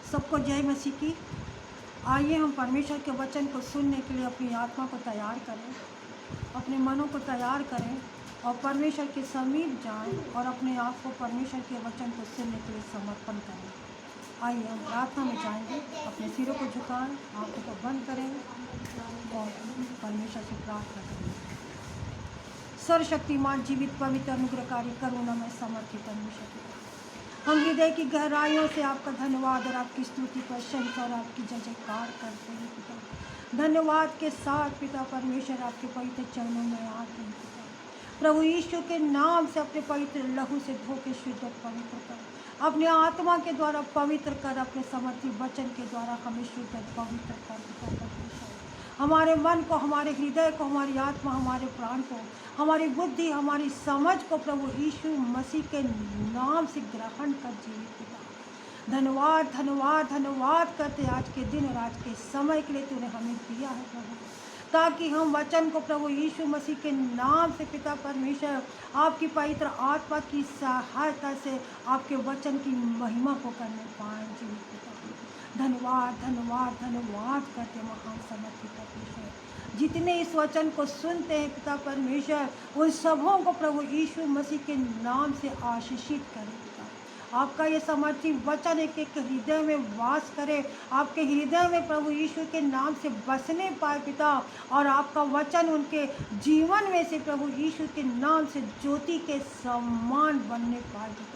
सबको जय मसीह की। आइए हम परमेश्वर के वचन को सुनने के लिए अपनी आत्मा को तैयार करें, अपने मनों को तैयार करें और परमेश्वर के समीप जाएं और अपने आप को परमेश्वर के वचन को सुनने के लिए समर्पण करें। आइए हम प्रार्थना में जाएंगे, अपने सिरों को झुकाएं, आंखों को बंद करें और परमेश्वर से प्रार्थना करें। सर्वशक्तिमान, जीवित, पवित्र, अनुग्रहकारी, करुणामय, समर्थित परमेश्वर, हम हृदय की गहराइयों से आपका धन्यवाद और आपकी स्तुति, प्रशंसा और आपकी जय जयकार करते हैं पिता। धन्यवाद के साथ पिता परमेश्वर आपके पवित्र चरणों में आते हैं पिता। प्रभु यीशु के नाम से अपने पवित्र लहू से धो के शुद्ध और पवित्र कर, अपने आत्मा के द्वारा पवित्र कर, अपने समर्थी वचन के द्वारा हमें शुद्ध और पवित्र कर पिता परमेश्वर। हमारे मन को, हमारे हृदय को, हमारी आत्मा, हमारे प्राण को, हमारी बुद्धि, हमारी समझ को प्रभु यीशु मसीह के नाम से ग्रहण कर जीवित पिता। धन्यवाद धन्यवाद धन्यवाद करते आज के दिन और आज के समय के लिए तूने हमें दिया है प्रभु, ताकि हम वचन को प्रभु यीशु मसीह के नाम से पिता परमेश्वर आपकी पवित्र आत्मा की सहायता से आपके वचन की महिमा को करने पाएँ जीवित पिता। धन्यवाद धन्यवाद धन्यवाद करते महान समर्थित परमेश्वर। जितने इस वचन को सुनते हैं पिता परमेश्वर, उन सबों को प्रभु यीशु मसीह के नाम से आशीषित करें पिता। आपका ये समर्थी वचन एक एक हृदय में वास करे, आपके हृदय में प्रभु यीशु के नाम से बसने पाए पिता, और आपका वचन उनके जीवन में से प्रभु यीशु के नाम से ज्योति के समान बनने पाए पिता।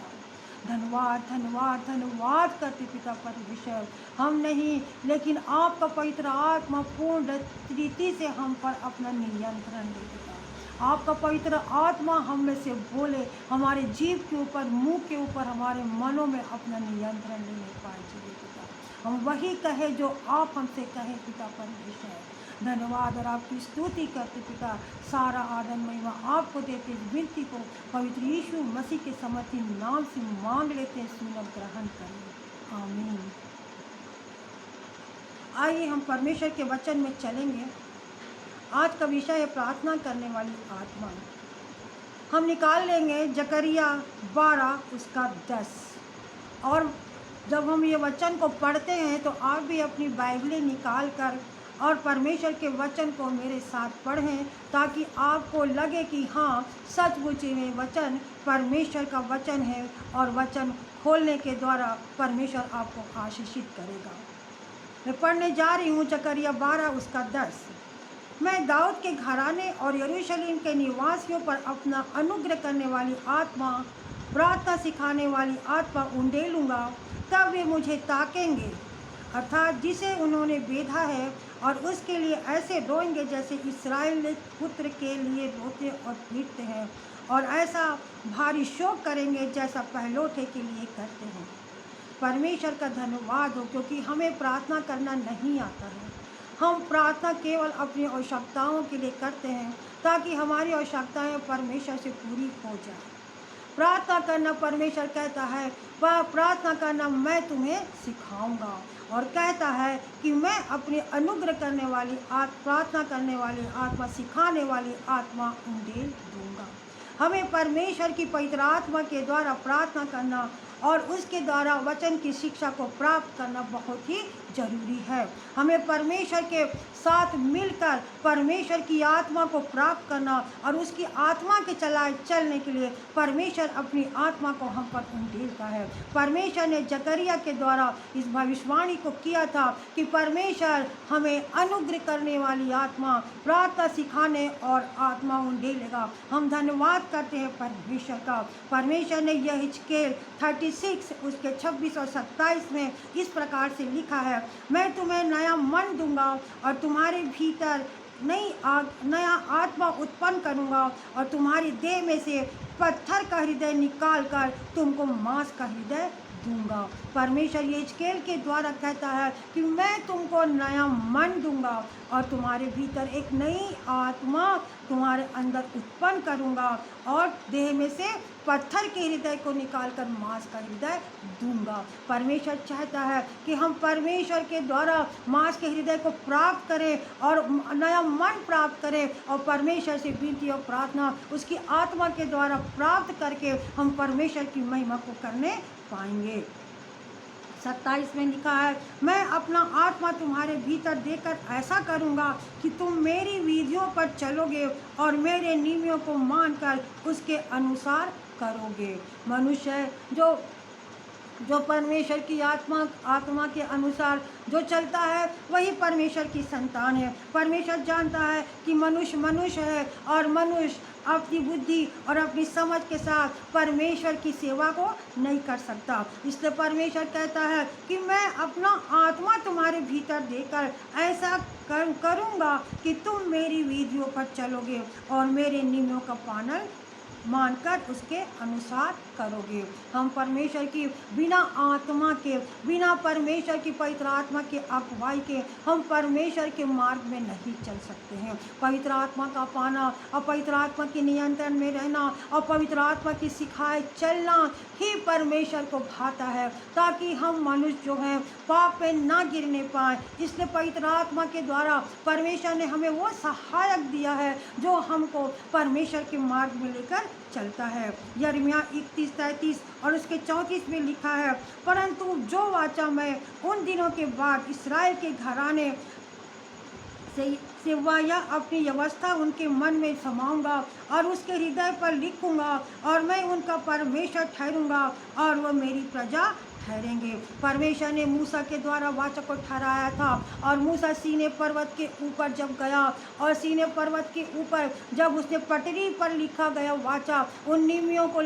धन्यवाद धन्यवाद धन्यवाद करते पिता परमेश्वर। हम नहीं लेकिन आपका पवित्र आत्मा पूर्ण रीति से हम पर अपना नियंत्रण दे पिता। आपका पवित्र आत्मा हम में से बोले, हमारे जीव के ऊपर, मुंह के ऊपर, हमारे मनों में अपना नियंत्रण लेने पाए पिता। हम वही कहे जो आप हमसे कहें पिता परमेश्वर। धन्यवाद और आपकी स्तुति करते पिता। सारा आदर महिमा आपको देते, विनती को पवित्र यीशु मसीह के समर्थी नाम से मांग लेते हैं, सुनकर ग्रहण करें, आमीन। आइए हम परमेश्वर के वचन में चलेंगे। आज का विषय है प्रार्थना करने वाली आत्मा। हम निकाल लेंगे जकरिया 12 उसका 10। और जब हम ये वचन को पढ़ते हैं तो आप भी अपनी बाइबलें निकाल कर और परमेश्वर के वचन को मेरे साथ पढ़ें, ताकि आपको लगे कि हाँ सचमुच में वचन परमेश्वर का वचन है और वचन खोलने के द्वारा परमेश्वर आपको आशीषित करेगा। मैं पढ़ने जा रही हूँ जकरिया 12 उसका 10। मैं दाऊद के घराने और यरूशलेम के निवासियों पर अपना अनुग्रह करने वाली आत्मा, प्रार्थना सिखाने वाली आत्मा उंडेलूँगा, तब वे मुझे ताकेंगे, अर्थात जिसे उन्होंने बेधा है, और उसके लिए ऐसे रोएंगे जैसे इस्राएल पुत्र के लिए रोते और पीटते हैं, और ऐसा भारी शोक करेंगे जैसा पहलौठे के लिए करते हैं। परमेश्वर का धन्यवाद हो, क्योंकि हमें प्रार्थना करना नहीं आता है। हम प्रार्थना केवल अपनी आवश्यकताओं के लिए करते हैं, ताकि हमारी आवश्यकताएं परमेश्वर से पूरी हो जाए। प्रार्थना करना, परमेश्वर कहता है प्रार्थना करना मैं तुम्हें सिखाऊंगा, और कहता है कि मैं अपनी अनुग्रह करने वाली प्रार्थना करने वाली आत्मा, सिखाने वाली आत्मा उंडेल दूंगा। हमें परमेश्वर की पवित्र आत्मा के द्वारा प्रार्थना करना और उसके द्वारा वचन की शिक्षा को प्राप्त करना बहुत ही जरूरी है। हमें परमेश्वर के साथ मिलकर परमेश्वर की आत्मा को प्राप्त करना और उसकी आत्मा के चलने के लिए परमेश्वर अपनी आत्मा को हम पर उंडेलता है। परमेश्वर ने जकरिया के द्वारा इस भविष्यवाणी को किया था कि परमेश्वर हमें अनुग्रह करने वाली आत्मा, प्रार्थना सिखाने और आत्मा उंडेलेगा। हम धन्यवाद करते हैं परमेश्वर का। परमेश्वर ने यह हिजकेल 36 उसके 26 और 27 में इस प्रकार से लिखा है, मैं तुम्हें नया मन दूंगा और तुम्हारे भीतर नया आत्मा उत्पन्न करूंगा, और तुम्हारी देह में से पत्थर का हृदय निकाल कर तुमको मांस का हृदय दूंगा। परमेश्वर ये हिजकेल के द्वारा कहता है कि मैं तुमको नया मन दूंगा और तुम्हारे भीतर एक नई आत्मा तुम्हारे अंदर उत्पन्न करूंगा, और देह में से पत्थर के हृदय को निकालकर मांस का हृदय दूंगा। परमेश्वर चाहता है कि हम परमेश्वर के द्वारा मांस के हृदय को प्राप्त करें और नया मन प्राप्त करें, और परमेश्वर से विनती और प्रार्थना उसकी आत्मा के द्वारा प्राप्त करके हम परमेश्वर की महिमा को करने पाएंगे। 27 में लिखा है, मैं अपना आत्मा तुम्हारे भीतर देकर ऐसा करूँगा कि तुम मेरी विधियों पर चलोगे और मेरे नियमों को मानकर उसके अनुसार करोगे। मनुष्य जो जो परमेश्वर की आत्मा के अनुसार जो चलता है वही परमेश्वर की संतान है। परमेश्वर जानता है कि मनुष्य मनुष्य है और मनुष्य अपनी बुद्धि और अपनी समझ के साथ परमेश्वर की सेवा को नहीं कर सकता। इसलिए परमेश्वर कहता है कि मैं अपना आत्मा तुम्हारे भीतर देकर ऐसा करूँगा कि तुम मेरी विधियों पर चलोगे और मेरे नियमों का पालन मानकर उसके अनुसार करोगे। हम परमेश्वर की बिना आत्मा के, बिना परमेश्वर की पवित्र आत्मा के अगुवाई के हम परमेश्वर के मार्ग में नहीं चल सकते हैं। पवित्र आत्मा का पाना और पवित्र आत्मा के नियंत्रण में रहना और पवित्र आत्मा की सिखाए चलना ही परमेश्वर को भाता है, ताकि हम मनुष्य जो हैं पाप में ना गिरने पाए। इसलिए पवित्र आत्मा के द्वारा परमेश्वर ने हमें वो सहायक दिया है जो हमको परमेश्वर के मार्ग में लेकर चलता है। यिर्मयाह 31:33 और उसके 34 में लिखा है, परंतु जो वाचा मैं उन दिनों के बाद इसराइल के घराने से या अपनी व्यवस्था उनके मन में समाऊंगा और उसके हृदय पर लिखूंगा और मैं उनका परमेश्वर ठहरूंगा और वह मेरी प्रजा ठहरेंगे। परमेश्वर ने मूसा के द्वारा वाचा को ठहराया था और मूसा सीने पर्वत के ऊपर जब गया और सीने पर्वत के ऊपर जब उसने पटरी पर लिखा गया वाचा उन नियमों को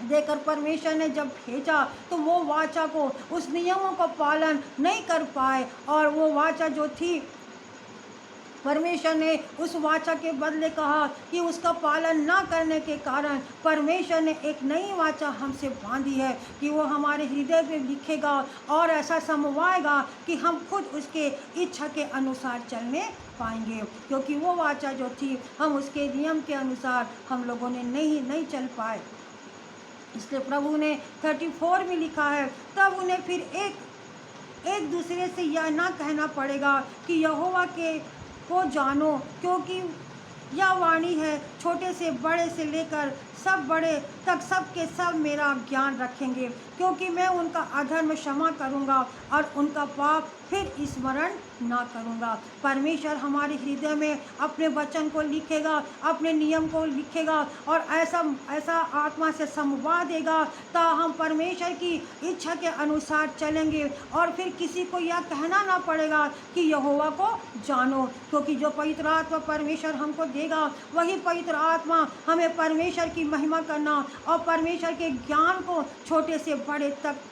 देकर परमेश्वर ने जब भेजा तो वो वाचा को, उस नियमों का पालन नहीं कर पाए और वो वाचा जो थी परमेश्वर ने उस वाचा के बदले कहा कि उसका पालन ना करने के कारण परमेश्वर ने एक नई वाचा हमसे बांधी है कि वो हमारे हृदय में लिखेगा और ऐसा समवाएगा कि हम खुद उसके इच्छा के अनुसार चलने पाएंगे। क्योंकि वो वाचा जो थी हम उसके नियम के अनुसार हम लोगों ने नहीं चल पाए। इसलिए प्रभु ने 34 में लिखा है, तब उन्हें फिर एक दूसरे से यह ना कहना पड़ेगा कि यहोवा को जानो, क्योंकि यह वाणी है, छोटे से बड़े से लेकर सब बड़े तक सब के सब मेरा ज्ञान रखेंगे, क्योंकि मैं उनका अधर्म क्षमा करूंगा और उनका पाप फिर स्मरण ना करूंगा। परमेश्वर हमारे हृदय में अपने वचन को लिखेगा, अपने नियम को लिखेगा और ऐसा आत्मा से समवा देगा ता हम परमेश्वर की इच्छा के अनुसार चलेंगे और फिर किसी को यह कहना ना पड़ेगा कि यहोवा को जानो, क्योंकि जो पवित्र आत्मा परमेश्वर हमको देगा वही पवित्र आत्मा हमें परमेश्वर की महिमा करना और परमेश्वर के ज्ञान को छोटे से बड़े तक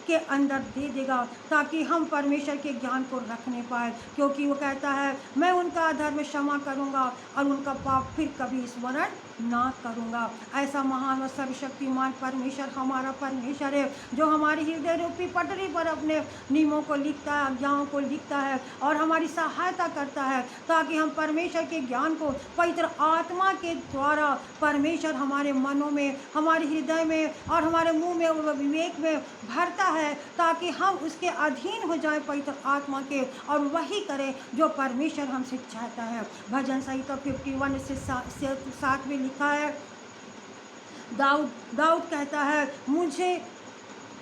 के अंदर दे देगा, ताकि हम परमेश्वर के ज्ञान को रखने पाए। क्योंकि वो कहता है मैं उनका अधर्म क्षमा करूंगा और उनका पाप फिर कभी स्मरण ना करूंगा। ऐसा महान और सर्वशक्तिमान परमेश्वर हमारा परमेश्वर है जो हमारी हृदय रूपी पटरी पर अपने नियमों को लिखता है, आज्ञाओं को लिखता है और हमारी सहायता करता है, ताकि हम परमेश्वर के ज्ञान को पवित्र आत्मा के द्वारा परमेश्वर हमारे मनों में, हमारे हृदय में और हमारे मुंह में और विवेक में भरता है, ताकि हम उसके अधीन हो जाए पवित्र आत्मा के और वही करें जो परमेश्वर हमसे चाहता है। भजन संहिता 51 से 7 में लिखा है, दाऊद कहता है, मुझे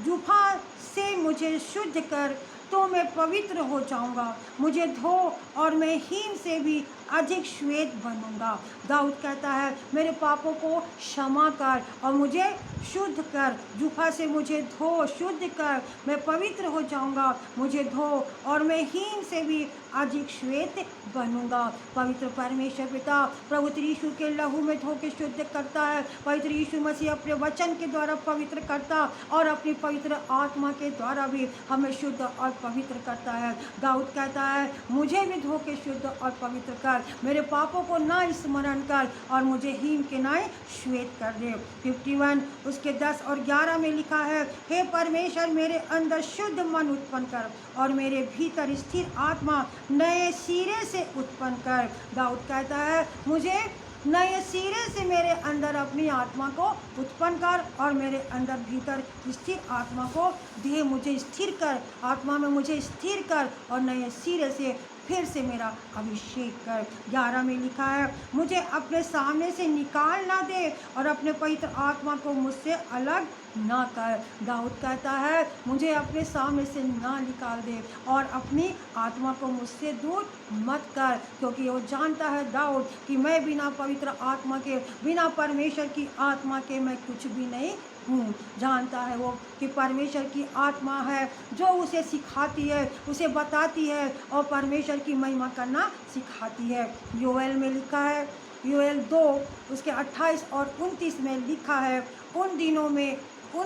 जुफा से मुझे शुद्ध कर तो मैं पवित्र हो जाऊंगा, मुझे धो और मैं हीन से भी अधिक श्वेत बनूंगा। दाऊद कहता है मेरे पापों को क्षमा कर और मुझे शुद्ध कर, जुफा से मुझे धो, शुद्ध कर, मैं पवित्र हो जाऊंगा, मुझे धो और मैं हीन से भी अधिक श्वेत बनूंगा। पवित्र परमेश्वर पिता प्रभु यीशु के लहू में धो के शुद्ध करता है। पवित्र यीशु मसीह अपने वचन के द्वारा पवित्र करता और अपनी पवित्र आत्मा के द्वारा भी हमें शुद्ध और पवित्र करता है। दाऊद कहता है मुझे भी धो के शुद्ध और पवित्र कर, मेरे पापों को ना स्मरण कर और मुझे हीन के नाय श्वेत कर दे। 51 उसके 10 और 11 में लिखा है, हे परमेश्वर मेरे अंदर शुद्ध मन उत्पन्न कर और मेरे भीतर स्थिर आत्मा नए सिरे से उत्पन्न कर। दाऊद कहता है मुझे नए सिरे से मेरे अंदर अपनी आत्मा को उत्पन्न कर और मेरे अंदर भीतर स्थिर आत्मा को दे, मुझे स्थिर कर, आत्मा में मुझे स्थिर कर और नए सिरे से फिर से मेरा अभिषेक कर। 11 में लिखा है, मुझे अपने सामने से निकाल ना दे और अपने पवित्र आत्मा को मुझसे अलग ना कर। दाऊद कहता है, मुझे अपने सामने से ना निकाल दे और अपनी आत्मा को मुझसे दूर मत कर, क्योंकि वो जानता है दाऊद कि मैं बिना पवित्र आत्मा के, बिना परमेश्वर की आत्मा के मैं कुछ भी नहीं हूँ। जानता है वो कि परमेश्वर की आत्मा है जो उसे सिखाती है, उसे बताती है और परमेश्वर की महिमा करना सिखाती है। योएल में लिखा है, योएल 2 उसके 28 और 29 में लिखा है, उन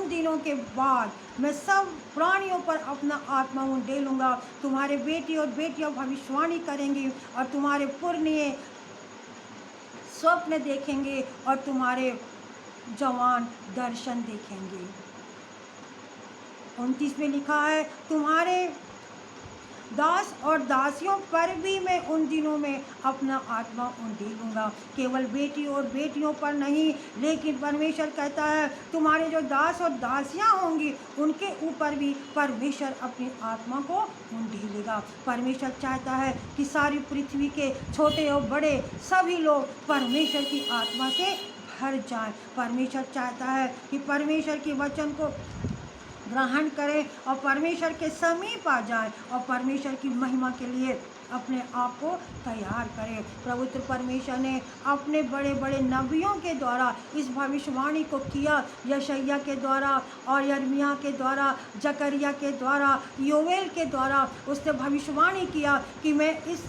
दिनों के बाद मैं सब प्राणियों पर अपना आत्मा उंडेलूँगा। तुम्हारे बेटी और बेटियां भविष्यवाणी करेंगी और तुम्हारे पुरनिये स्वप्न देखेंगे और तुम्हारे जवान दर्शन देखेंगे। 29 में लिखा है, तुम्हारे दास और दासियों पर भी मैं उन दिनों में अपना आत्मा उंडेलूँगा। केवल बेटी और बेटियों पर नहीं, लेकिन परमेश्वर कहता है तुम्हारे जो दास और दासियाँ होंगी उनके ऊपर भी परमेश्वर अपनी आत्मा को उंडेलेगा। परमेश्वर चाहता है कि सारी पृथ्वी के छोटे और बड़े सभी लोग परमेश्वर की आत्मा से भर जाएं। परमेश्वर चाहता है कि परमेश्वर के वचन को ग्रहण करें और परमेश्वर के समीप आ जाएं और परमेश्वर की महिमा के लिए अपने आप को तैयार करें। पवित्र परमेश्वर ने अपने बड़े बड़े नबियों के द्वारा इस भविष्यवाणी को किया, यशायाह के द्वारा और यिर्मयाह के द्वारा, जकरिया के द्वारा, योएल के द्वारा उसने भविष्यवाणी किया कि मैं इस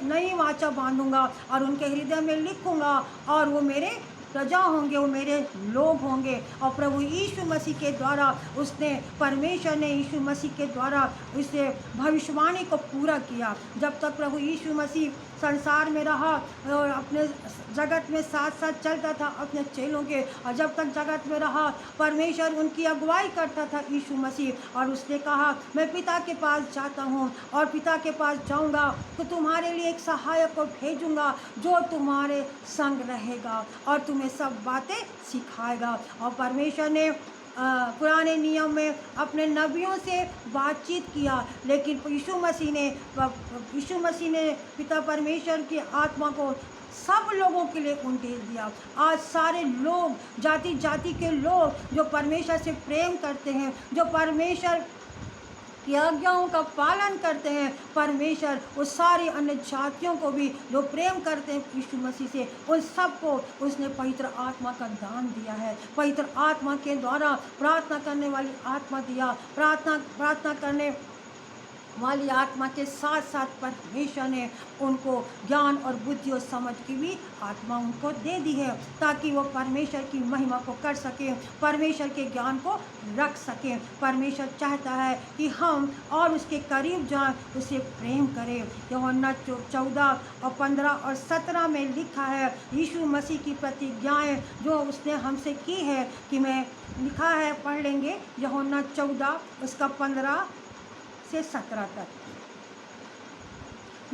नई वाचा बांधूंगा और उनके हृदय में लिखूंगा और वो मेरे प्रजा होंगे, वो मेरे लोग होंगे। और प्रभु यीशु मसीह के द्वारा उसने, परमेश्वर ने यीशु मसीह के द्वारा इसे भविष्यवाणी को पूरा किया। जब तक प्रभु यीशु मसीह संसार में रहा और अपने जगत में साथ साथ चलता था अपने चेलों के, और जब तक जगत में रहा परमेश्वर उनकी अगुवाई करता था यीशु मसीह। और उसने कहा, मैं पिता के पास जाता हूँ और पिता के पास जाऊँगा तो तुम्हारे लिए एक सहायक को भेजूँगा जो तुम्हारे संग रहेगा और तुम्हें सब बातें सिखाएगा। और परमेश्वर ने पुराने नियम में अपने नबियों से बातचीत किया, लेकिन यीशु मसीह ने पिता परमेश्वर की आत्मा को सब लोगों के लिए उंडेल दिया। आज सारे लोग, जाति जाति के लोग जो परमेश्वर से प्रेम करते हैं, जो परमेश्वर की आज्ञाओं का पालन करते हैं, परमेश्वर उस सारी अन्य जातियों को भी जो प्रेम करते हैं यीशु मसीह से, उन सबको उसने पवित्र आत्मा का दान दिया है। पवित्र आत्मा के द्वारा प्रार्थना करने वाली आत्मा दिया। प्रार्थना करने वाली आत्मा के साथ साथ परमेश्वर ने उनको ज्ञान और बुद्धि और समझ की भी आत्मा उनको दे दी है, ताकि वो परमेश्वर की महिमा को कर सकें, परमेश्वर के ज्ञान को रख सकें। परमेश्वर चाहता है कि हम और उसके करीब जाएं, उसे प्रेम करें। यूहन्ना 14 और 15 और 17 में लिखा है, यीशु मसीह की प्रतिज्ञाएँ जो उसने हमसे की है कि मैं, लिखा है, पढ़ लेंगे यूहन्ना 14 उसका 15 से 17 तक।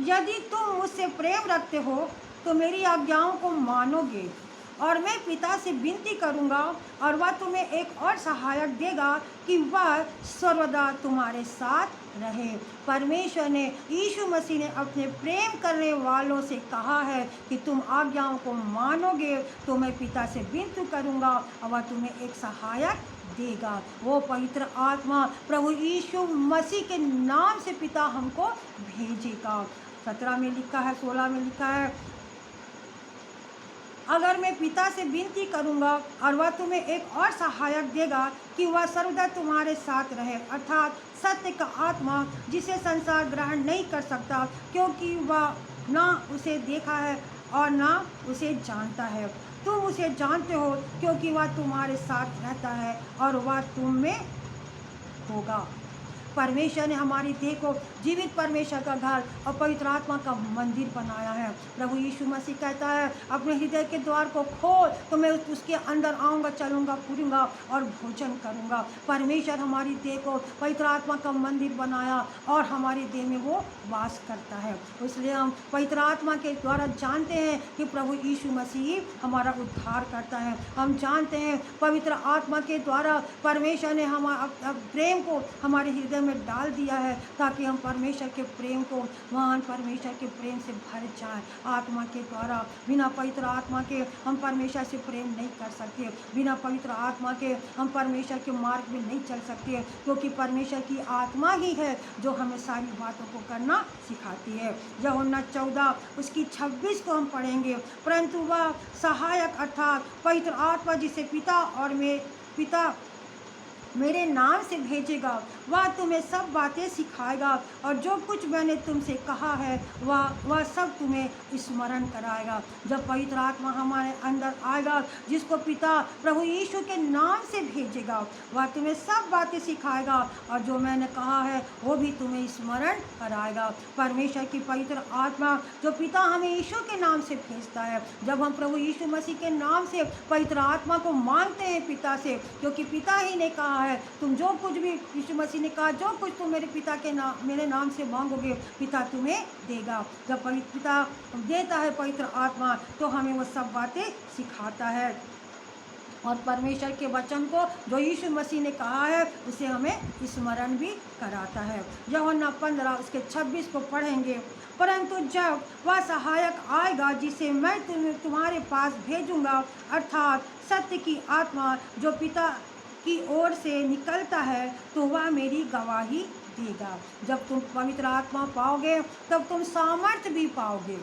यदि तुम मुझसे प्रेम रखते हो तो मेरी आज्ञाओं को मानोगे, और मैं पिता से विनती करूंगा और वह तुम्हें एक और सहायक देगा कि वह सर्वदा तुम्हारे साथ रहे। परमेश्वर ने, यीशु मसीह ने अपने प्रेम करने वालों से कहा है कि तुम आज्ञाओं को मानोगे तो मैं पिता से विनती करूंगा और वह तुम्हें एक सहायक देगा। वो पवित्र आत्मा प्रभु यीशु मसीह के नाम से पिता हमको भेजेगा। 17 में लिखा है, 16 में लिखा है, अगर मैं पिता से विनती करूंगा और वह तुम्हें एक और सहायक देगा कि वह सर्वदा तुम्हारे साथ रहे, अर्थात सत्य का आत्मा जिसे संसार ग्रहण नहीं कर सकता, क्योंकि वह ना उसे देखा है और ना उसे जानता है। तुम उसे जानते हो क्योंकि वह तुम्हारे साथ रहता है और वह तुम में होगा। परमेश्वर ने हमारी देह को जीवित परमेश्वर का घर और पवित्र आत्मा का मंदिर बनाया है। प्रभु यीशु मसीह कहता है, अपने हृदय के द्वार को खोल तो मैं उसके अंदर आऊँगा, चलूँगा, फिरूँगा और भोजन करूँगा। परमेश्वर हमारी देह को पवित्र आत्मा का मंदिर बनाया और हमारी देह में वो वास करता है। इसलिए हम पवित्र आत्मा के द्वारा जानते हैं कि प्रभु यीशु मसीह हमारा उद्धार करता है। हम जानते हैं पवित्र आत्मा के द्वारा परमेश्वर ने हमारा प्रेम को हमारे हृदय में डाल दिया है ताकि हम परमेश्वर के प्रेम को, महान परमेश्वर के प्रेम से भर जाएं। आत्मा के द्वारा, बिना पवित्र आत्मा के हम परमेश्वर से प्रेम नहीं कर सकते। बिना पवित्र आत्मा के हम परमेश्वर के मार्ग में नहीं चल सकते, क्योंकि परमेश्वर की आत्मा ही है जो हमें सारी बातों को करना सिखाती है। यूहन्ना 14 उसकी 26 को हम पढ़ेंगे। परंतु वह सहायक अर्थात पवित्र आत्मा जिसे पिता मेरे नाम से भेजेगा, वह तुम्हें सब बातें सिखाएगा और जो कुछ मैंने तुमसे कहा है वह सब तुम्हें स्मरण कराएगा। जब पवित्र आत्मा हमारे अंदर आएगा, जिसको पिता प्रभु यीशु के नाम से भेजेगा, वह तुम्हें सब बातें सिखाएगा और जो मैंने कहा है वो भी तुम्हें स्मरण कराएगा। परमेश्वर की पवित्र आत्मा जो पिता हमें यीशु के नाम से भेजता है, जब हम प्रभु यीशु मसीह के नाम से पवित्र आत्मा को मांगते हैं पिता से, क्योंकि पिता ही ने कहा है, तुम जो कुछ भी, यीशु मसीह ने कहा, जो कुछ तुम मेरे नाम से मांगोगे पिता तुम्हें देगा। जब पिता देता है पवित्र आत्मा तो हमें वो सब बातें सिखाता है और परमेश्वर के वचन को जो यीशु मसीह ने कहा है उसे हमें स्मरण भी कराता है। यूहन्ना 15 उसके 26 को पढ़ेंगे। परंतु जब वह सहायक आएगा जिसे मैं तुम्हारे पास भेजूंगा, अर्थात सत्य की आत्मा जो पिता की ओर से निकलता है, तो वह मेरी गवाही देगा। जब तुम पवित्र आत्मा पाओगे तब तुम सामर्थ्य भी पाओगे।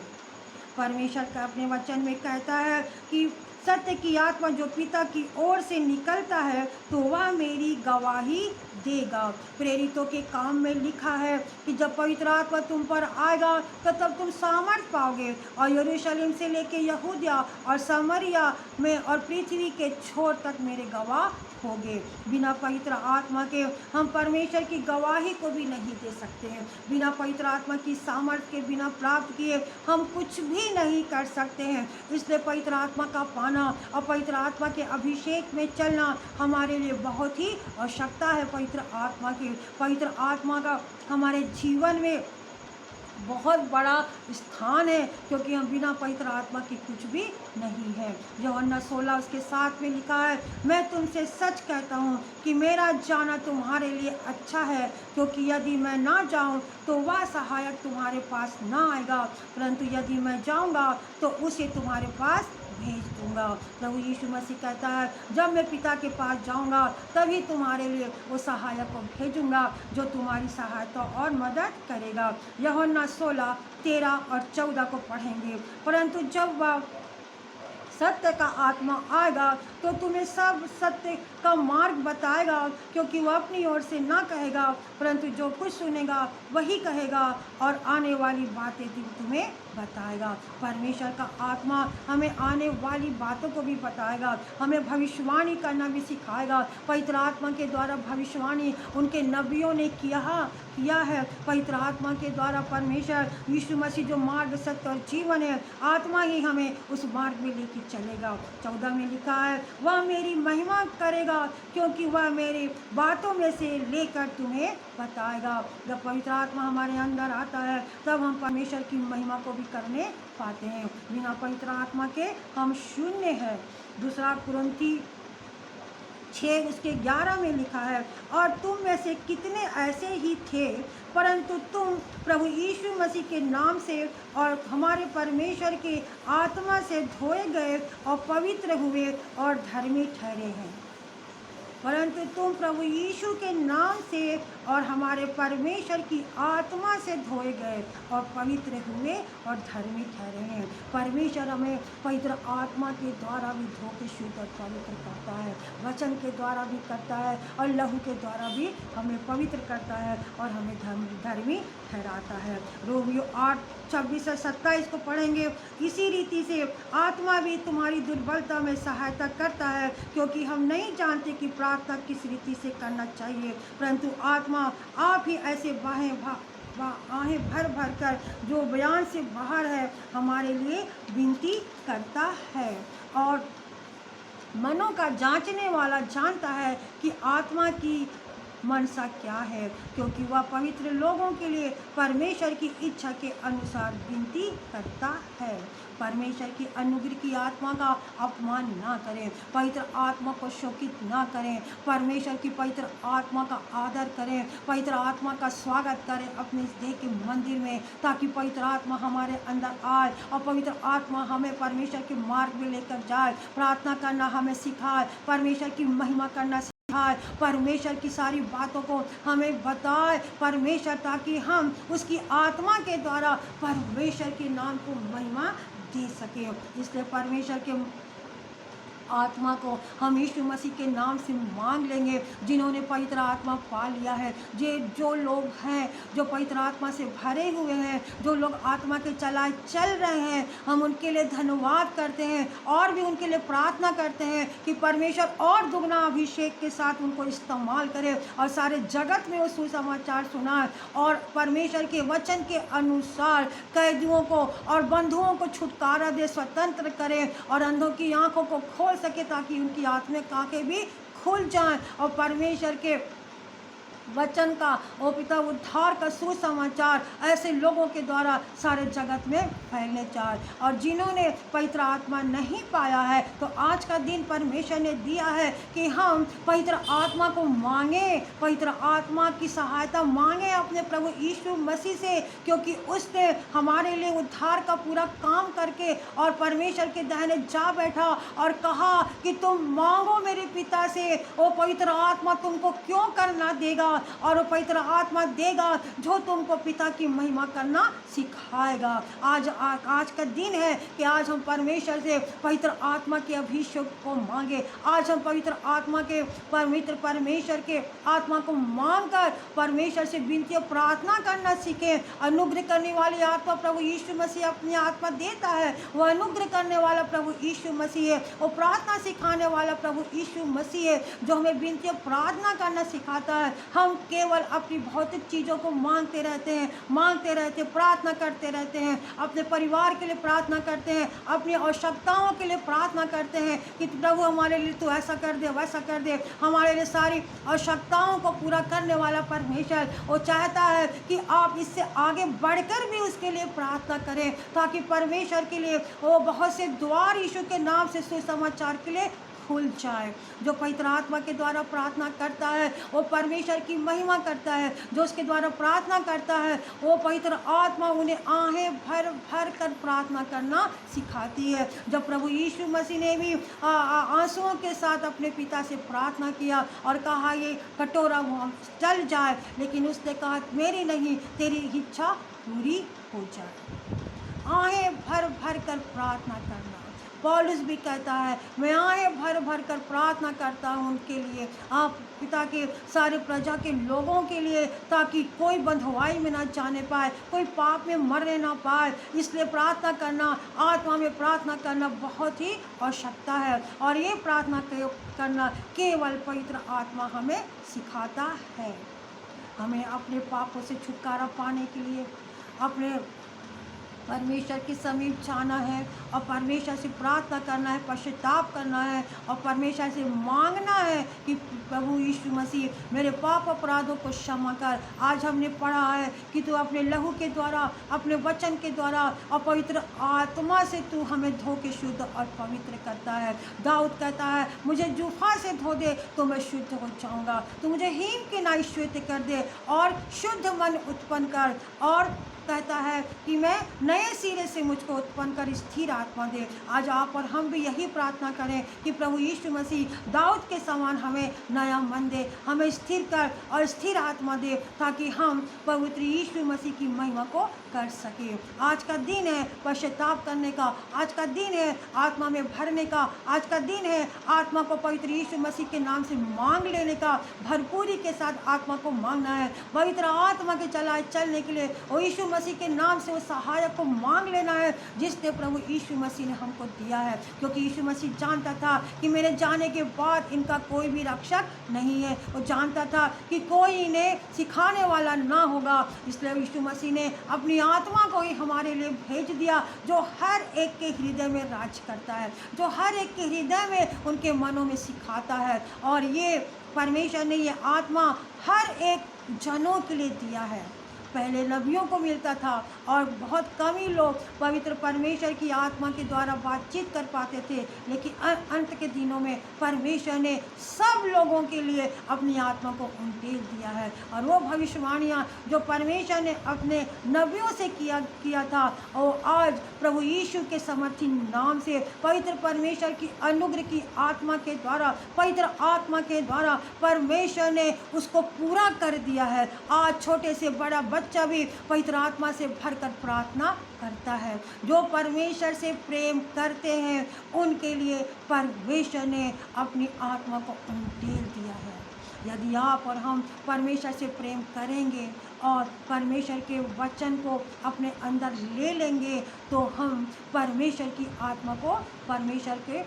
परमेश्वर का अपने वचन में कहता है कि सत्य की आत्मा जो पिता की ओर से निकलता है तो वह मेरी गवाही देगा। प्रेरितों के काम में लिखा है कि जब पवित्र आत्मा तुम पर आएगा तो तब तुम सामर्थ पाओगे और यरूशलेम से लेके यहूदिया और समरिया में और पृथ्वी के छोर तक मेरे गवाह होगे। बिना पवित्र आत्मा के हम परमेश्वर की गवाही को भी नहीं दे सकते हैं। बिना पवित्र आत्मा की सामर्थ्य के बिना प्राप्त किए हम कुछ भी नहीं कर सकते हैं। इसलिए पवित्र आत्मा का पाना और पवित्र आत्मा के अभिषेक में चलना हमारे लिए बहुत ही आवश्यकता है। पवित्र आत्मा की, पवित्र आत्मा का हमारे जीवन में बहुत बड़ा स्थान है, क्योंकि हम बिना पवित्र आत्मा के कुछ भी नहीं है। यूहन्ना 16 उसके 7 में लिखा है, मैं तुमसे सच कहता हूँ कि मेरा जाना तुम्हारे लिए अच्छा है, क्योंकि यदि मैं ना जाऊँ तो वह सहायक तुम्हारे पास ना आएगा, परंतु यदि मैं जाऊँगा तो उसे तुम्हारे पास भेज दूंगा। प्रभु यीशु मसीह कहता है, जब मैं पिता के पास जाऊंगा तभी तुम्हारे लिए वो सहायक को भेजूंगा जो तुम्हारी सहायता और मदद करेगा। यूहन्ना 16, 13 और 14 को पढ़ेंगे। परंतु जब वह सत्य का आत्मा आएगा तो तुम्हें सब सत्य का मार्ग बताएगा, क्योंकि वह अपनी ओर से ना कहेगा, परंतु जो कुछ सुनेगा वही कहेगा और आने वाली बातें तुम्हें बताएगा। परमेश्वर का आत्मा हमें आने वाली बातों को भी बताएगा, हमें भविष्यवाणी करना भी सिखाएगा। पवित्र आत्मा के द्वारा भविष्यवाणी उनके नबियों ने किया है। पवित्र आत्मा के द्वारा परमेश्वर यीशु मसीह जो मार्ग, सत्य और जीवन है, आत्मा ही हमें उस मार्ग में लेकर चलेगा। 14 में लिखा है, वह मेरी महिमा करेगा, क्योंकि वह मेरी बातों में से लेकर तुम्हें बताएगा। जब पवित्र आत्मा हमारे अंदर आता है तब हम परमेश्वर की महिमा को भी करने पाते हैं। बिना पवित्र आत्मा के हम शून्य हैं। दूसरा कुरिन्थी 6 उसके 11 में लिखा है, और तुम में से कितने ऐसे ही थे, परंतु तुम प्रभु यीशु मसीह के नाम से और हमारे परमेश्वर के आत्मा से धोए गए और पवित्र हुए और धर्मी ठहरे हैं। परंतु तुम प्रभु यीशु के नाम से और हमारे परमेश्वर की आत्मा से धोए गए और पवित्र हुए और धर्मी ठहरे हैं। परमेश्वर हमें पवित्र आत्मा के द्वारा भी धो के शुद्ध और पवित्र करता है, वचन के द्वारा भी करता है और लहू के द्वारा भी हमें पवित्र करता है और हमें धर्मी ठहराता है। रोमियो 8:26 और 27 को पढ़ेंगे। इसी रीति से आत्मा भी तुम्हारी दुर्बलता में सहायता करता है, क्योंकि हम नहीं जानते कि प्रार्थना किस रीति से करना चाहिए, परंतु आत्मा आप ही ऐसे आहें भर भर कर जो बयान से बाहर है हमारे लिए विनती करता है। और मनों का जांचने वाला जानता है कि आत्मा की मनसा क्या है, क्योंकि वह पवित्र लोगों के लिए परमेश्वर की इच्छा के अनुसार विनती करता है। परमेश्वर की अनुग्रह की आत्मा का अपमान ना करें, पवित्र आत्मा को शोकित ना करें, परमेश्वर की पवित्र आत्मा का आदर करें, पवित्र आत्मा का स्वागत करें अपने इस देह के मंदिर में, ताकि पवित्र आत्मा हमारे अंदर आए और पवित्र आत्मा हमें परमेश्वर के मार्ग में लेकर जाए। प्रार्थना करना हमें सिखाए, परमेश्वर की महिमा करना सिखाए, परमेश्वर की सारी बातों को हमें बताए परमेश्वर, ताकि हम उसकी आत्मा के द्वारा परमेश्वर के नाम को महिमा दे सके। इसलिए परमेश्वर के आत्मा को हम यीशु मसीह के नाम से मांग लेंगे। जिन्होंने पवित्र आत्मा पा लिया है, जो लोग हैं जो पवित्र आत्मा से भरे हुए हैं, जो लोग आत्मा के चलाए चल रहे हैं, हम उनके लिए धन्यवाद करते हैं और भी उनके लिए प्रार्थना करते हैं कि परमेश्वर और दुगना अभिषेक के साथ उनको इस्तेमाल करे और सारे जगत में वो सुसमाचार सुनाए और परमेश्वर के वचन के अनुसार कैदियों को और बंधुओं को छुटकारा दे, स्वतंत्र करे और अंधों की आंखों को खोल सके, ताकि उनकी आत्मिक आंखें भी खुल जाएं और परमेश्वर के वचन का ओ पिता उद्धार का सुसमाचार ऐसे लोगों के द्वारा सारे जगत में फैलने चाहे। और जिन्होंने पवित्र आत्मा नहीं पाया है, तो आज का दिन परमेश्वर ने दिया है कि हम पवित्र आत्मा को मांगे, पवित्र आत्मा की सहायता मांगे अपने प्रभु यीशु मसीह से, क्योंकि उसने हमारे लिए उद्धार का पूरा काम करके और परमेश्वर के दाहिने जा बैठा और कहा कि तुम मांगो मेरे पिता से, वो पवित्र आत्मा तुमको क्यों करना देगा और वो पवित्र आत्मा देगा जो तुमको पिता की महिमा करना सिखाएगा। आज का दिन है कि आज हम परमेश्वर से पवित्र आत्मा के अभिषेक को मांगे। आज हम पवित्र आत्मा के पवित्र परमेश्वर के आत्मा को मांगकर परमेश्वर से विनती और प्रार्थना करना सीखें। अनुग्रह करने वाली आत्मा प्रभु यीशु मसीह अपनी आत्मा देता है, वह अनुग्रह करने वाला प्रभु यीशु मसीह है, वो प्रार्थना सिखाने वाला प्रभु यीशु मसीह है, जो हमें विनती और प्रार्थना करना सिखाता है। हम केवल अपनी भौतिक चीज़ों को मांगते रहते हैं, प्रार्थना करते रहते हैं, अपने परिवार के लिए प्रार्थना करते हैं, अपनी आवश्यकताओं के लिए प्रार्थना करते हैं कि प्रभु हमारे लिए तू ऐसा कर दे, वैसा कर दे। हमारे लिए सारी आवश्यकताओं को पूरा करने वाला परमेश्वर वो चाहता है कि आप इससे आगे बढ़कर भी उसके लिए प्रार्थना करें, ताकि परमेश्वर के लिए वो बहुत से द्वार यीशु के नाम से सुसमाचार के लिए खुल जाए। जो पवित्र आत्मा के द्वारा प्रार्थना करता है वो परमेश्वर की महिमा करता है। जो उसके द्वारा प्रार्थना करता है वो पवित्र आत्मा उन्हें आहें भर भर कर प्रार्थना करना सिखाती है। जब प्रभु यीशु मसीह ने भी आंसुओं के साथ अपने पिता से प्रार्थना किया और कहा ये कटोरा चल जाए, लेकिन उसने कहा मेरी नहीं तेरी इच्छा पूरी हो जाए। आहें भर भर कर प्रार्थना करना। पौलुस भी कहता है मैं आहें भर भर कर प्रार्थना करता हूँ उनके लिए, आप पिता के सारे प्रजा के लोगों के लिए, ताकि कोई बंधुआई में ना जाने पाए, कोई पाप में मरने ना पाए। इसलिए प्रार्थना करना, आत्मा में प्रार्थना करना बहुत ही आवश्यकता है और ये प्रार्थना करना केवल पवित्र आत्मा हमें सिखाता है। हमें अपने पापों से छुटकारा पाने के लिए अपने परमेश्वर के समीप जाना है और परमेश्वर से प्रार्थना करना है, पश्चाताप करना है और परमेश्वर से मांगना है कि प्रभु यीशु मसीह मेरे पाप अपराधों को क्षमा कर। आज हमने पढ़ा है कि तू अपने लहू के द्वारा, अपने वचन के द्वारा और पवित्र आत्मा से तू हमें धो के शुद्ध और पवित्र करता है। दाऊद कहता है मुझे जूफा से धो दे तो मैं शुद्ध हो जाऊँगा, तू मुझे हीन के नाई श्वेत कर दे और शुद्ध मन उत्पन्न कर। और कहता है कि मैं नए सिरे से मुझको उत्पन्न कर स्थिर आत्मा दे। आज आप और हम भी यही प्रार्थना करें कि प्रभु यीशु मसीह दाऊद के समान हमें नया मन दे, हमें स्थिर कर और स्थिर आत्मा दे, ताकि हम पवित्र यीशु मसीह की महिमा को कर सके। आज का दिन है पश्चाताप करने का, आज का दिन है आत्मा में भरने का, आज का दिन है आत्मा को पवित्र यीशु मसीह के नाम से मांग लेने का। भरपूरी के साथ आत्मा को मांगना है, पवित्र आत्मा के चलाए चलने के लिए। और यीशु मसीह के नाम से उस सहायक को मांग लेना है जिसने प्रभु यीशु मसीह ने हमको दिया है, क्योंकि यीशु मसीह जानता था कि मेरे जाने के बाद इनका कोई भी रक्षक नहीं है। वो जानता था कि कोई इन्हें सिखाने वाला ना होगा, इसलिए यीशु मसीह ने अपनी आत्मा को ही हमारे लिए भेज दिया, जो हर एक के हृदय में राज करता है, जो हर एक के हृदय में उनके मनों में सिखाता है। और ये परमेश्वर ने ये आत्मा हर एक जनों के लिए दिया है। पहले नबियों को मिलता था और बहुत कम ही लोग पवित्र परमेश्वर की आत्मा के द्वारा बातचीत कर पाते थे, लेकिन अंत के दिनों में परमेश्वर ने सब लोगों के लिए अपनी आत्मा को उंडेल दिया है। और वो भविष्यवाणियाँ जो परमेश्वर ने अपने नबियों से किया था, और आज प्रभु यीशु के समर्थी नाम से पवित्र परमेश्वर की अनुग्रह की आत्मा के द्वारा, पवित्र आत्मा के द्वारा परमेश्वर ने उसको पूरा कर दिया है। आज छोटे से बड़ा बच्चा भी पवित्र आत्मा से भरकर प्रार्थना करता है। जो परमेश्वर से प्रेम करते हैं उनके लिए परमेश्वर ने अपनी आत्मा को उंडेल दिया है। यदि आप और हम परमेश्वर से प्रेम करेंगे और परमेश्वर के वचन को अपने अंदर ले लेंगे, तो हम परमेश्वर की आत्मा को परमेश्वर के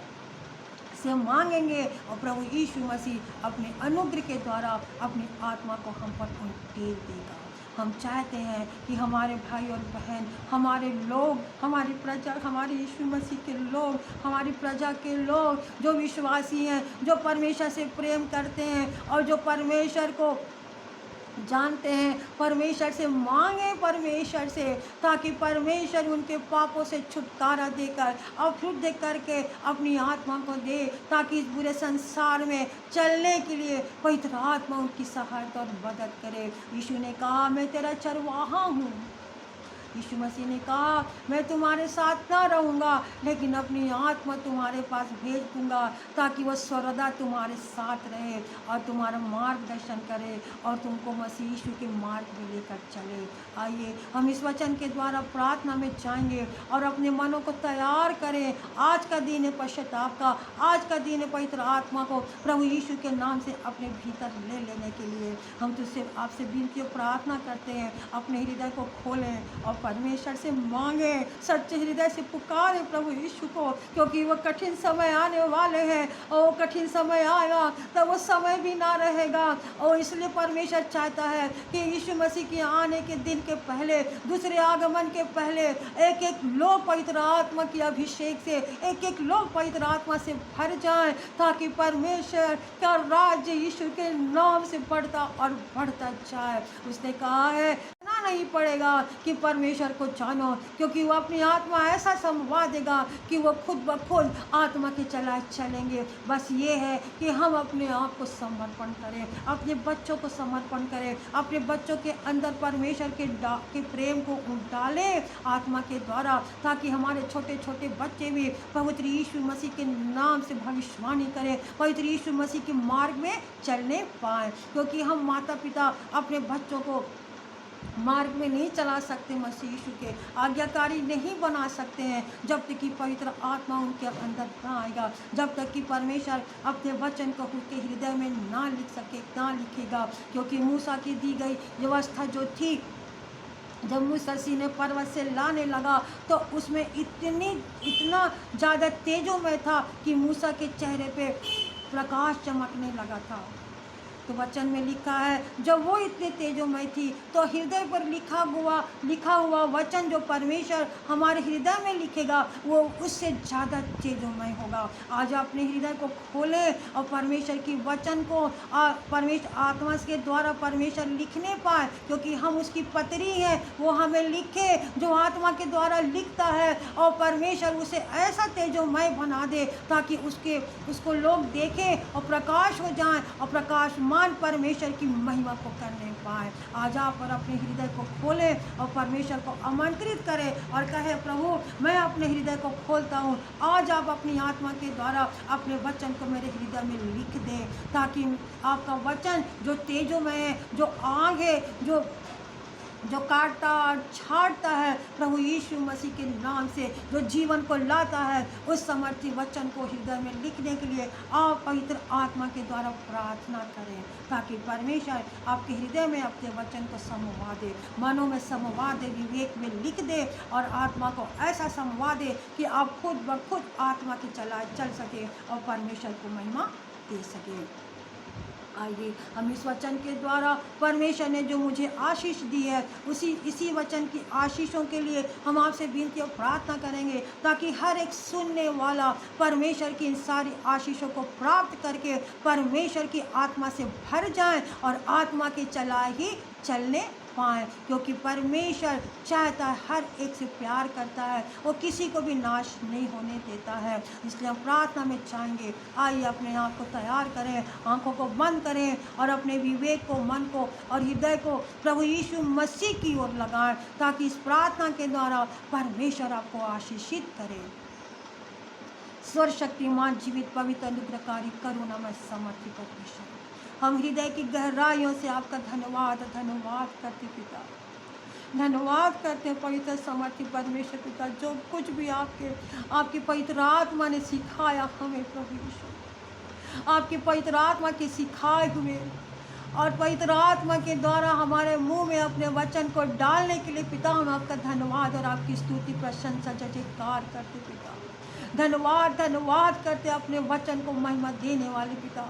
से मांगेंगे और प्रभु यीशु मसीह अपने अनुग्रह के द्वारा अपनी आत्मा को हम पर उंडेल देगा। हम चाहते हैं कि हमारे भाई और बहन, हमारे लोग, हमारी प्रजा, हमारे यीशु मसीह के लोग, हमारी प्रजा के लोग जो विश्वासी हैं, जो परमेश्वर से प्रेम करते हैं और जो परमेश्वर को जानते हैं, परमेश्वर से मांगे परमेश्वर से, ताकि परमेश्वर उनके पापों से छुटकारा देकर और फिर दे करके अपनी आत्मा को दे, ताकि इस बुरे संसार में चलने के लिए पवित्र आत्मा उनकी सहायता और मदद करे। यीशु ने कहा, मैं तेरा चरवाहा हूँ। यीशु मसीह ने कहा, मैं तुम्हारे साथ ना रहूँगा, लेकिन अपनी आत्मा तुम्हारे पास भेज दूँगा, ताकि वह सर्वदा तुम्हारे साथ रहे और तुम्हारा मार्गदर्शन करे और तुमको मसीह यीशु के मार्ग में लेकर चले। आइए हम इस वचन के द्वारा प्रार्थना में जाएंगे और अपने मनों को तैयार करें। आज का दिन है पश्चाताप का, आज का दिन है पवित्र आत्मा को प्रभु यीशु के नाम से अपने भीतर ले लेने के लिए। हम तुझसे आपसे विनती और प्रार्थना करते हैं, अपने हृदय को खोलें और परमेश्वर से मांगे, सच्चे हृदय से पुकारे प्रभु यीशु को, क्योंकि वो कठिन समय आने वाले हैं और वो कठिन समय आएगा तब वो समय भी ना रहेगा। और इसलिए परमेश्वर चाहता है कि यीशु मसीह के आने के दिन के पहले, दूसरे आगमन के पहले एक एक लोग पवित्र आत्मा की अभिषेक से, एक एक लोग पवित्र आत्मा से भर जाएं, ताकि परमेश्वर का राज्य यीशु के नाम से बढ़ता और बढ़ता जाए। उसने कहा है ना, नहीं पड़ेगा कि परमेश्वर को जानो, क्योंकि वो अपनी आत्मा ऐसा समवा देगा कि वो खुद ब खुद आत्मा के चलाए चलेंगे। बस ये है कि हम अपने आप को समर्पण करें, अपने बच्चों को समर्पण करें, अपने बच्चों के अंदर परमेश्वर के प्रेम को डालें आत्मा के द्वारा, ताकि हमारे छोटे छोटे बच्चे भी पवित्र यीशु मसीह के नाम से भविष्यवाणी करें, पवित्र यीशु मसीह के मार्ग में चलने पाएँ। क्योंकि हम माता पिता अपने बच्चों को मार्ग में नहीं चला सकते, मसीह यीशु के आज्ञाकारी नहीं बना सकते हैं जब तक कि पवित्र आत्मा उनके अंदर ना आएगा, जब तक कि परमेश्वर अपने वचन को उनके हृदय में ना लिखेगा। क्योंकि मूसा की दी गई व्यवस्था जो थी, जब मूसा ने पर्वत से लाने लगा तो उसमें इतना ज़्यादा तेजोमय था कि मूसा के चेहरे पे प्रकाश चमकने लगा था। तो वचन में लिखा है, जब वो इतने तेजोमय थी तो हृदय पर लिखा हुआ वचन जो परमेश्वर हमारे हृदय में लिखेगा वो उससे ज़्यादा तेजोमय होगा। आज अपने हृदय को खोलें और परमेश्वर की वचन को परमेश्वर आत्मा के द्वारा परमेश्वर लिखने पाए, क्योंकि हम उसकी पत्री हैं। वो हमें लिखे जो आत्मा के द्वारा लिखता है, और परमेश्वर उसे ऐसा तेजोमय बना दे ताकि उसको लोग देखें और प्रकाश हो जाएं और प्रकाशमान परमेश्वर की महिमा को करने पाए। आज आप और अपने हृदय को खोलें और परमेश्वर को आमंत्रित करें और कहे, प्रभु मैं अपने हृदय को खोलता हूँ, आज आप अपनी आत्मा के द्वारा अपने वचन को मेरे हृदय में लिख दें, ताकि आपका वचन जो तेजोमय है, जो आग है, जो जो काटता और छाटता है प्रभु यीशु मसीह के नाम से, जो जीवन को लाता है, उस समर्थी वचन को हृदय में लिखने के लिए आप पवित्र आत्मा के द्वारा प्रार्थना करें, ताकि परमेश्वर आपके हृदय में अपने वचन को समवा दे, मनों में समवा दे, विवेक में लिख दे और आत्मा को ऐसा समवा दे कि आप खुद ब खुद आत्मा के चल सके और परमेश्वर को महिमा दे सके। आइए हम इस वचन के द्वारा परमेश्वर ने जो मुझे आशीष दी है इसी वचन की आशीषों के लिए हम आपसे विनती और प्रार्थना करेंगे, ताकि हर एक सुनने वाला परमेश्वर की इन सारी आशीषों को प्राप्त करके परमेश्वर की आत्मा से भर जाए और आत्मा के चलाए ही चलने पाएँ, क्योंकि परमेश्वर चाहता है, हर एक से प्यार करता है, वो किसी को भी नाश नहीं होने देता है। इसलिए हम प्रार्थना में चाहेंगे, आइए अपने आप को तैयार करें, आंखों को बंद करें और अपने विवेक को, मन को और हृदय को प्रभु यीशु मसीह की ओर लगाएं, ताकि इस प्रार्थना के द्वारा परमेश्वर आपको आशीषित करे। सर्वशक्तिमान जीवित पवित्र अनुग्रहकारी करुणामय समर्थी परमेश्वर, हम हृदय की गहराइयों से आपका धन्यवाद करते पिता, धन्यवाद करते हैं पवित्र समर्थी परमेश्वर पिता, जो कुछ भी आपकी पवित्र आत्मा ने सिखाया हमें प्रभु यीशु, आपकी पवित्र आत्मा के सिखाए हुए और पवित्र आत्मा के द्वारा हमारे मुंह में अपने वचन को डालने के लिए पिता, हम आपका धन्यवाद और आपकी स्तुति प्रशंसा जयकार करते पिता। धन्यवाद करते अपने वचन को महिमा देने वाले पिता,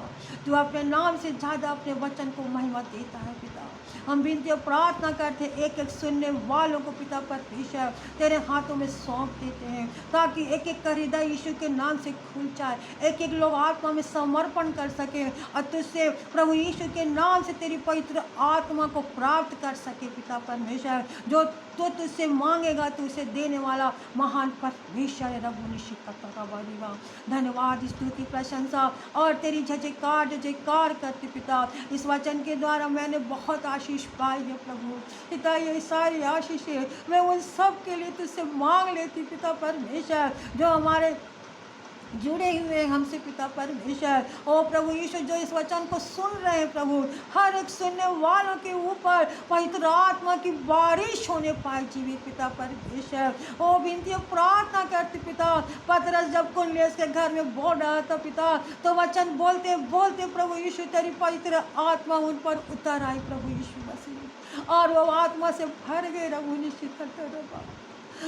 तू अपने नाम से ज़्यादा अपने वचन को महिमा देता है पिता। हम विनती और प्रार्थना करते एक एक सुनने वालों को पिता परमेश्वर तेरे हाथों में सौंप देते हैं, ताकि एक एक का हृदय यीशु के नाम से खुल जाए, एक एक लोग आत्मा में समर्पण कर सके और तुझसे प्रभु यीशु के नाम से तेरी पवित्र आत्मा को प्राप्त कर सके पिता परमेश्वर। जो तो तुझसे मांगेगा तो उसे देने वाला महान परमेश्वर है। धन्यवाद, स्तुति, प्रशंसा और तेरी जयकार करते पिता। इस वचन के द्वारा मैंने बहुत आशीष पाई है प्रभु पिता, ये सारी आशीषें मैं उन सब के लिए तुझसे मांग लेती पिता परमेश्वर, जो हमारे जुड़े हुए हमसे पिता परमेश्वर। ओ प्रभु यीशु, जो इस वचन को सुन रहे हैं प्रभु, हर एक सुनने वालों के ऊपर पवित्र आत्मा की बारिश होने पाए जीवित पिता परमेश्वर। ओ विनती प्रार्थना करते पिता, पतरस जब कुरनेलियुस के घर में बोल रहा था पिता, तो वचन बोलते बोलते प्रभु यीशु तेरी पवित्र आत्मा उन पर उतर आई प्रभु यीशु मसीह, और वो आत्मा से भर गए प्रभु निश्चित।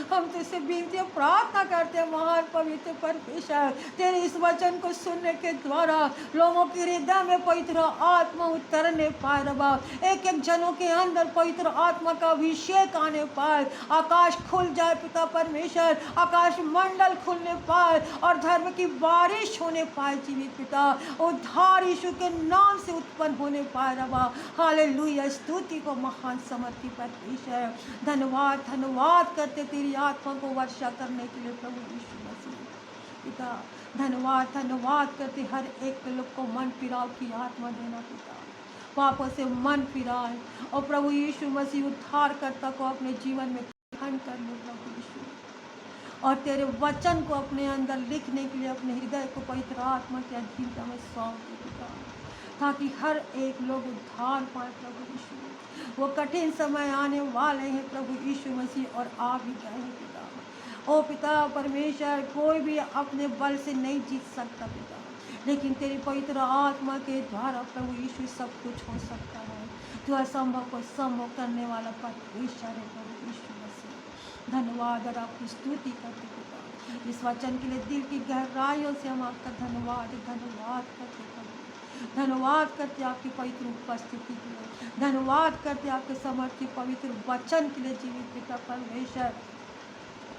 हम तुझसे विनती प्रार्थना करते हैं महान पवित्र परमेश्वर, तेरे इस वचन को सुनने के द्वारा लोगों के हृदय में पवित्र आत्मा उतरने पाए रबा, एक एक जनों के अंदर पवित्र आत्मा का अभिषेक आने पाए, आकाश खुल जाए पिता परमेश्वर, आकाश मंडल खुलने पाए और धर्म की बारिश होने पाए जीवित पिता, उद्धार यीशु के नाम से उत्पन्न होने पाए रबा। हालेलुया, स्तुति को महान समर्थी परमेश्वर। धन्यवाद करते तेरी आत्मा को वर्षा करने के लिए प्रभु यीशु मसीह पिता। धन्यवाद करते हर एक लोग को मन फिराव की आत्मा देना पिता, पापों से मन फिराए और प्रभु यीशु मसीह उद्धारकर्ता को अपने जीवन में ग्रहण कर ले प्रभु यीशु, और तेरे वचन को अपने अंदर लिखने के लिए अपने हृदय को पवित्र आत्मा की अधीनता में सौंप दे पिता, ताकि हर एक लोग उद्धार पाए प्रभु यीशु। वो कठिन समय आने वाले हैं प्रभु यीशु मसीह, और आ भी गए हैं पिता। ओ पिता परमेश्वर, कोई भी अपने बल से नहीं जीत सकता पिता, लेकिन तेरी पवित्र आत्मा के द्वारा प्रभु यीशु सब कुछ हो सकता है। तो असंभव को संभव करने वाला परमेश्वर है प्रभु यीशु मसीह। धन्यवाद और आपकी स्तुति करते पिता, इस वचन के लिए दिल की गहराइयों से हम आपका धन्यवाद करते प्रभु। धन्यवाद करते आपकी पवित्र उपस्थिति के लिए, धन्यवाद करते आपके समर्थी पवित्र वचन के लिए जीवित पिता परमेश्वर,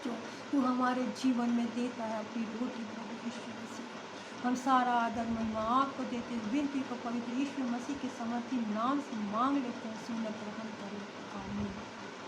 जो तू हमारे जीवन में देता है अपनी रोटी प्रभु यीशु मसीह। हम सारा आदर महिमा आपको देते, विनती को पवित्र यीशु मसीह के समर्थी नाम से मांग लेते हैं, सुनकर ग्रहण करें, आमीन।